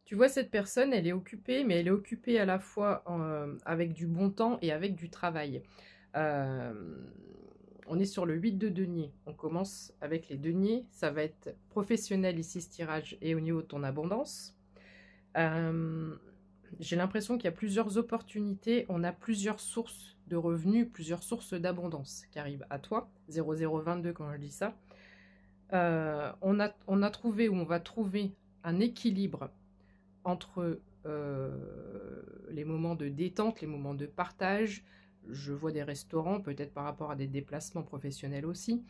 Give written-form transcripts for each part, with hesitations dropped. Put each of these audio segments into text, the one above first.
Tu vois, cette personne, elle est occupée, mais elle est occupée à la fois avec du bon temps et avec du travail. Euh, on est sur le 8 de denier. On commence avec les deniers. Ça va être professionnel ici, ce tirage, et au niveau de ton abondance. Euh, j'ai l'impression qu'il y a plusieurs opportunités. On a plusieurs sources de revenus, plusieurs sources d'abondance qui arrivent à toi. 0022 quand je dis ça. On a trouvé, ou on va trouver un équilibre entre les moments de détente, les moments de partage. Je vois des restaurants, peut-être par rapport à des déplacements professionnels aussi,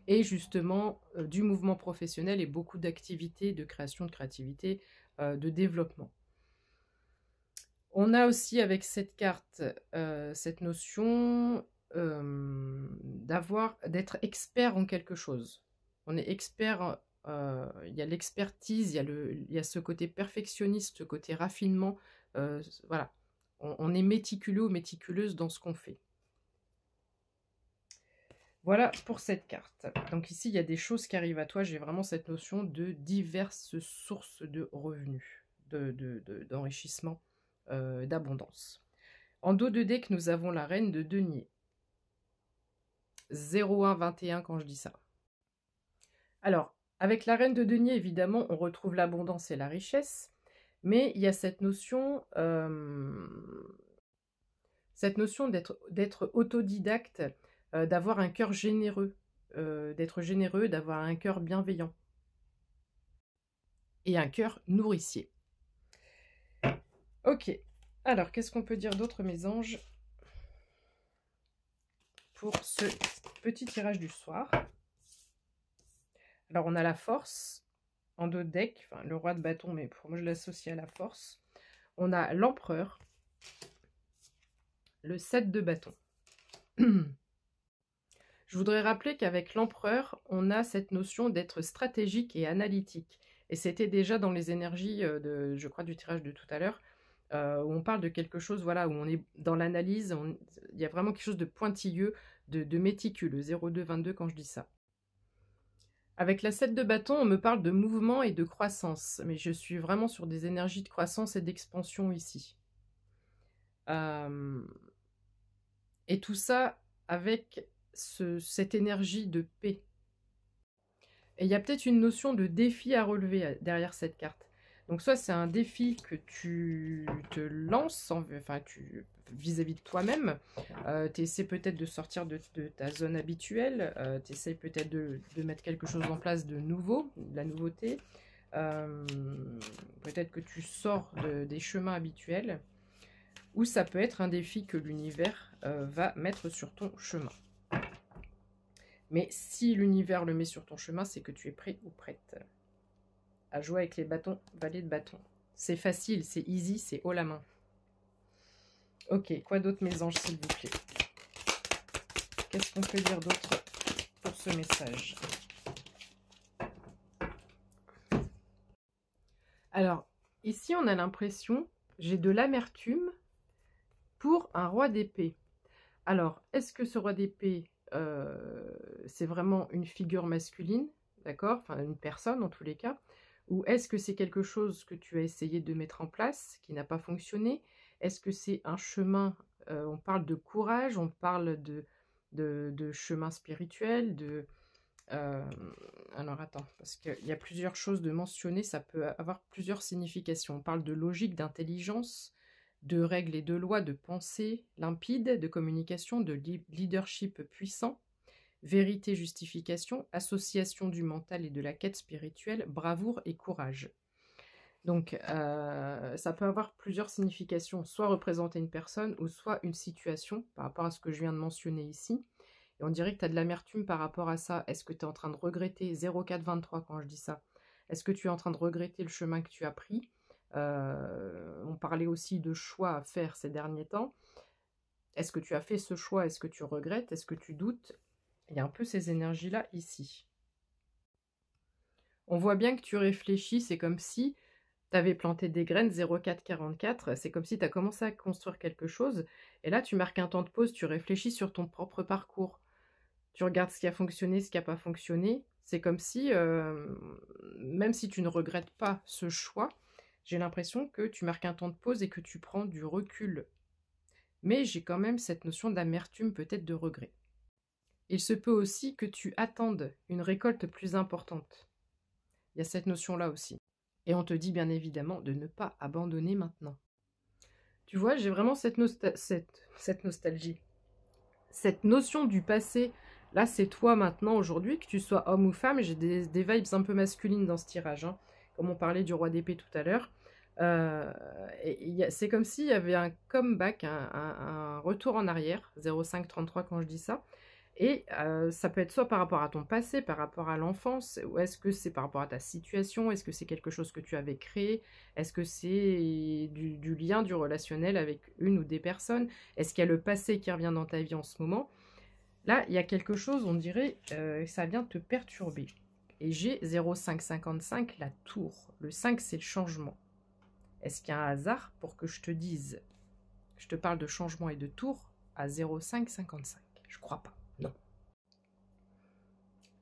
et justement du mouvement professionnel et beaucoup d'activités, de création, de créativité, de développement. On a aussi avec cette carte cette notion d'être expert en quelque chose. On est expert, il y a l'expertise, il y a ce côté perfectionniste, ce côté raffinement. Voilà, on est méticuleux ou méticuleuse dans ce qu'on fait. Voilà pour cette carte. Donc ici, il y a des choses qui arrivent à toi. J'ai vraiment cette notion de diverses sources de revenus, d'enrichissement, d'abondance. En dos de deck, nous avons la reine de denier. 0121 quand je dis ça. Alors, avec la reine de denier, évidemment, on retrouve l'abondance et la richesse, mais il y a cette notion d'être autodidacte, d'avoir un cœur généreux, d'avoir un cœur bienveillant et un cœur nourricier. Ok, alors qu'est-ce qu'on peut dire d'autre, mes anges, pour ce petit tirage du soir? Alors, on a la force en dos de deck, enfin le roi de bâton, mais pour moi je l'associe à la force. On a l'empereur, le 7 de bâton. Je voudrais rappeler qu'avec l'empereur, on a cette notion d'être stratégique et analytique. Et c'était déjà dans les énergies, je crois, du tirage de tout à l'heure, où on parle de quelque chose, voilà, où on est dans l'analyse, il y a vraiment quelque chose de pointilleux, de méticuleux, 0222 quand je dis ça. Avec la 7 de bâton, on me parle de mouvement et de croissance, mais je suis vraiment sur des énergies de croissance et d'expansion ici. Et tout ça avec cette énergie de paix. Et il y a peut-être une notion de défi à relever derrière cette carte. Donc soit c'est un défi que tu te lances, vis-à-vis de toi-même. Tu essaies peut-être de sortir de ta zone habituelle. Tu essaies peut-être de mettre quelque chose en place de nouveau, de la nouveauté. Peut-être que tu sors des chemins habituels. Ou ça peut être un défi que l'univers va mettre sur ton chemin. Mais si l'univers le met sur ton chemin, c'est que tu es prêt ou prête à jouer avec les bâtons, valet de bâton. C'est facile, c'est easy, c'est haut la main. Ok, quoi d'autre, mes anges, s'il vous plaît? Qu'est-ce qu'on peut dire d'autre pour ce message? Alors, ici, on a l'impression, j'ai de l'amertume pour un roi d'épée. Alors, est-ce que ce roi d'épée, c'est vraiment une figure masculine, d'accord? Enfin, une personne, en tous les cas. Ou est-ce que c'est quelque chose que tu as essayé de mettre en place, qui n'a pas fonctionné? Est-ce que c'est un chemin, on parle de courage, on parle de chemin spirituel, alors attends, parce qu'il y a plusieurs choses de mentionner, ça peut avoir plusieurs significations. On parle de logique, d'intelligence, de règles et de lois, de pensée limpide, de communication, de leadership puissant, vérité, justification, association du mental et de la quête spirituelle, bravoure et courage. Donc, ça peut avoir plusieurs significations, soit représenter une personne ou soit une situation, par rapport à ce que je viens de mentionner ici. Et on dirait que tu as de l'amertume par rapport à ça. Est-ce que tu es en train de regretter, 0423 quand je dis ça, est-ce que tu es en train de regretter le chemin que tu as pris? On parlait aussi de choix à faire ces derniers temps. Est-ce que tu as fait ce choix? Est-ce que tu regrettes? Est-ce que tu doutes? Il y a un peu ces énergies-là ici. On voit bien que tu réfléchis, c'est comme si tu avais planté des graines 0444, c'est comme si tu as commencé à construire quelque chose, et là tu marques un temps de pause, tu réfléchis sur ton propre parcours. Tu regardes ce qui a fonctionné, ce qui n'a pas fonctionné. C'est comme si, même si tu ne regrettes pas ce choix, J'ai l'impression que tu marques un temps de pause et que tu prends du recul. Mais j'ai quand même cette notion d'amertume, peut-être de regret. Il se peut aussi que tu attendes une récolte plus importante. Il y a cette notion-là aussi. Et on te dit bien évidemment de ne pas abandonner maintenant. Tu vois, j'ai vraiment cette nostalgie. Cette notion du passé, là c'est toi maintenant, aujourd'hui, que tu sois homme ou femme, j'ai des vibes un peu masculines dans ce tirage, hein, comme on parlait du roi d'épée tout à l'heure. C'est comme s'il y avait un comeback, un retour en arrière, 0533 quand je dis ça. Et ça peut être soit par rapport à ton passé, par rapport à l'enfance, ou est-ce que c'est par rapport à ta situation, est-ce que c'est quelque chose que tu avais créé, est-ce que c'est du lien, du relationnel avec une ou des personnes, est-ce qu'il y a le passé qui revient dans ta vie en ce moment. Là, il y a quelque chose, on dirait, ça vient te perturber. Et j'ai 0555, la tour. Le 5, c'est le changement. Est-ce qu'il y a un hasard pour que je te dise, je te parle de changement et de tour à 0555? Je crois pas. Non.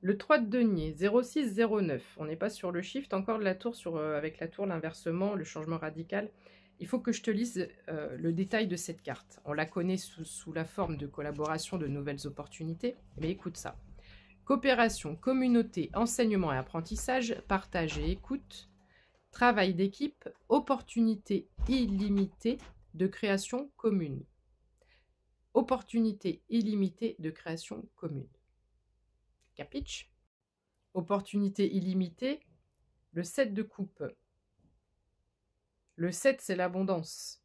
Le 3 de denier, 0609. On n'est pas sur le shift encore de la tour, avec la tour, l'inversement, le changement radical. Il faut que je te lise le détail de cette carte. On la connaît sous la forme de collaboration, de nouvelles opportunités. Mais écoute ça. Coopération, communauté, enseignement et apprentissage, partage et écoute, travail d'équipe, opportunité illimitée de création commune. Opportunité illimitée de création commune. Capiche? Opportunité illimitée, le 7 de coupe. Le 7, c'est l'abondance.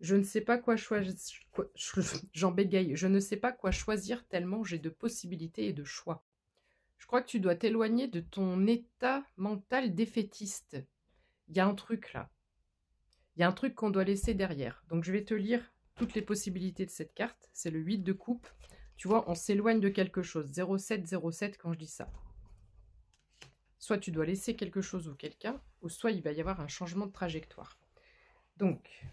Je ne sais pas quoi choisir. J'en bégaye. Je ne sais pas quoi choisir tellement j'ai de possibilités et de choix. Je crois que tu dois t'éloigner de ton état mental défaitiste. Il y a un truc là. Il y a un truc qu'on doit laisser derrière. Donc je vais te lire toutes les possibilités de cette carte. C'est le 8 de coupe. Tu vois, on s'éloigne de quelque chose. 0707 quand je dis ça. Soit tu dois laisser quelque chose ou quelqu'un, ou soit il va y avoir un changement de trajectoire. Donc,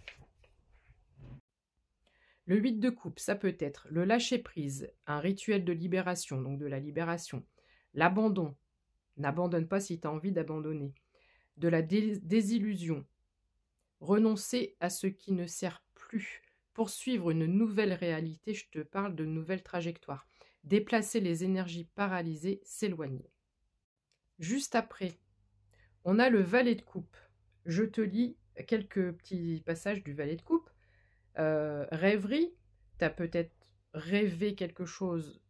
le 8 de coupe, ça peut être le lâcher-prise, un rituel de libération, donc de la libération. L'abandon, n'abandonne pas si tu as envie d'abandonner. De la désillusion, renoncer à ce qui ne sert plus. Poursuivre une nouvelle réalité, je te parle de nouvelle trajectoire. Déplacer les énergies paralysées, s'éloigner. Juste après, on a le valet de coupe. Je te lis quelques petits passages du valet de coupe. Rêverie, tu as peut-être rêvé quelque chose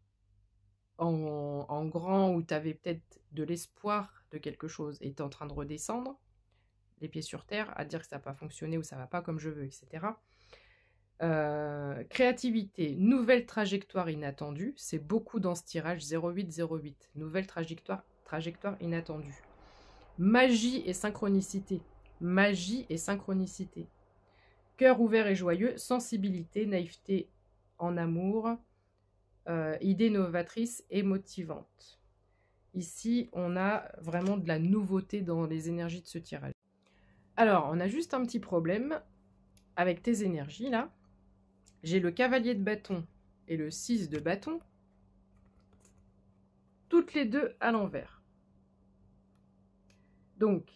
en grand, où tu avais peut-être de l'espoir de quelque chose et tu es en train de redescendre, les pieds sur terre, à dire que ça n'a pas fonctionné ou ça ne va pas comme je veux, etc. Créativité, nouvelle trajectoire inattendue, c'est beaucoup dans ce tirage 0808, nouvelle trajectoire inattendue. Magie et synchronicité, magie et synchronicité. Cœur ouvert et joyeux, sensibilité, naïveté en amour, idée novatrice et motivante. Ici, on a vraiment de la nouveauté dans les énergies de ce tirage. Alors, on a juste un petit problème avec tes énergies, là. J'ai le cavalier de bâton et le 6 de bâton, toutes les deux à l'envers. Donc,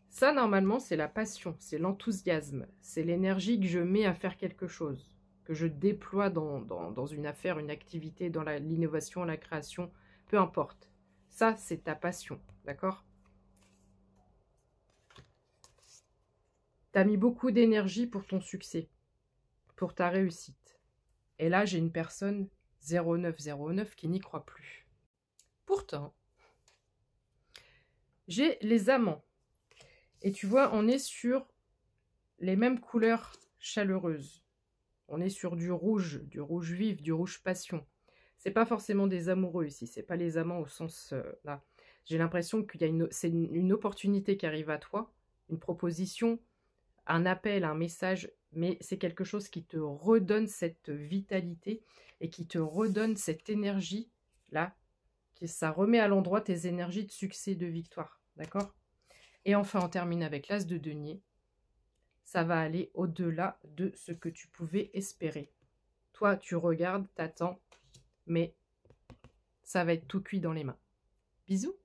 ça, normalement, c'est la passion, c'est l'enthousiasme, c'est l'énergie que je mets à faire quelque chose, que je déploie dans une affaire, une activité, dans l'innovation, la création, peu importe. Ça, c'est ta passion, d'accord? Tu as mis beaucoup d'énergie pour ton succès, pour ta réussite. Et là, j'ai une personne 0909 qui n'y croit plus. Pourtant, j'ai les amants. Et tu vois, on est sur les mêmes couleurs chaleureuses. On est sur du rouge vif, du rouge passion. C'est pas forcément des amoureux ici, c'est pas les amants au sens là. J'ai l'impression qu'il y a c'est une opportunité qui arrive à toi, une proposition, un appel, un message, mais c'est quelque chose qui te redonne cette vitalité et qui te redonne cette énergie là, ça remet à l'endroit tes énergies de succès, de victoire, d'accord? Et enfin, on termine avec l'as de denier. Ça va aller au-delà de ce que tu pouvais espérer. Toi, tu regardes, t'attends, mais ça va être tout cuit dans les mains. Bisous!